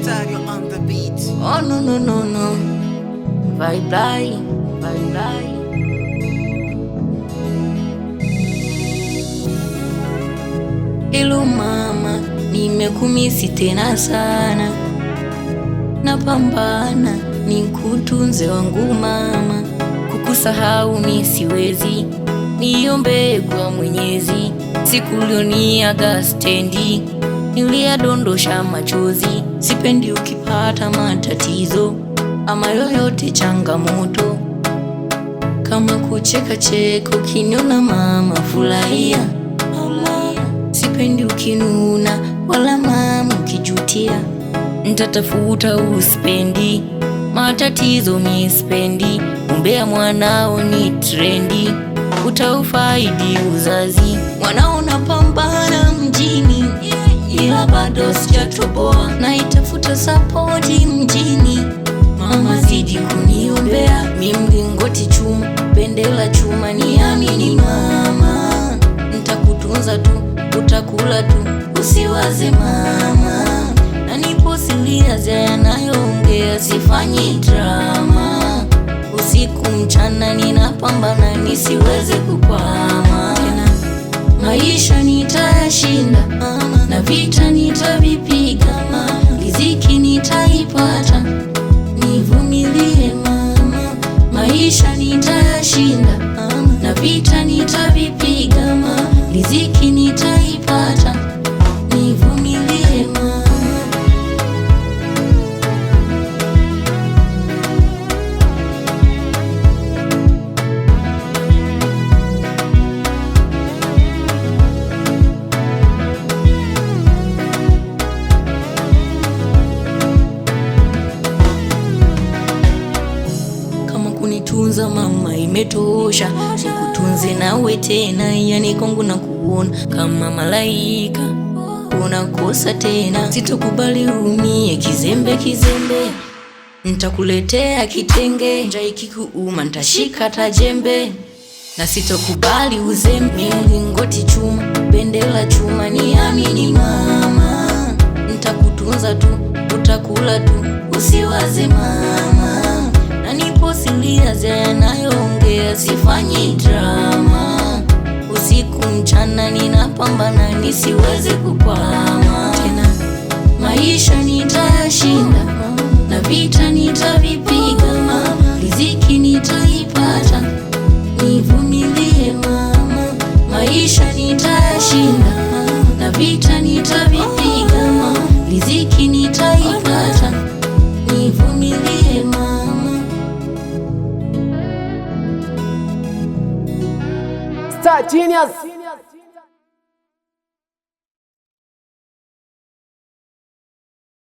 Stereo on the beat. Oh no no no no, bye. Hello mama, nimekumisi tena sana, napambana nikutunze wangu mama, kukusahau mi siwezi, niombe kwa Mwenyezi. Siku ulioniaga stendi, niliyadondosha machozi. Sipendi ukipata matatizo ama yoyote changamoto, kama kucheka cheka ukiniona mama furahia. Sipendi ukinuna wala mama ukijutia, nitatafuta uspendi matatizo mi spendi. Umbea mwanao ni trendi, utaufaidi uzazi. Mwanao napambana mjini, ila bado sijatoboa, naitafuta sapoti mjini. Mama zidi kuniombea, mi mlingoti chuma, bendera chuma, niamini mama. Nitakutunza tu, utakula tu, usiwaze mama. Na nipo serious yanayoongea, sifanyi drama. Usiku mchana ninapambana nisiweze kukwama. Maisha nitayashinda na vita nitavipiga, riziki nitaipata, nivumilie mama. Maisha nitayashinda na vita nitavipiga, riziki nitaipata, nivumilie mama. Kunitunza mama imetosha, nikutunze nawe tena, yani kwangu na kuona kama malaika. Unakosa tena, sitokubali umie kizembe. Nitakuletea kitenge, njaa ikikuuma nitashika tajembe, na sitokubali uzembe. Mlingoti chuma, bendera chuma, niamini mama. Nitakutunza tu, utakula tu, usiwaze mama. Na nipo serious yanayoongea, sifanyi drama. Usiku mchana ninapambana nisiweze kukwama tena. Maisha nitayashinda na vita nitavipiga, riziki nitaipata, nivumilie mama. Maisha nitayashinda na vita nitavipiga, riziki nitaipata, nivumilie mama. Star Genius.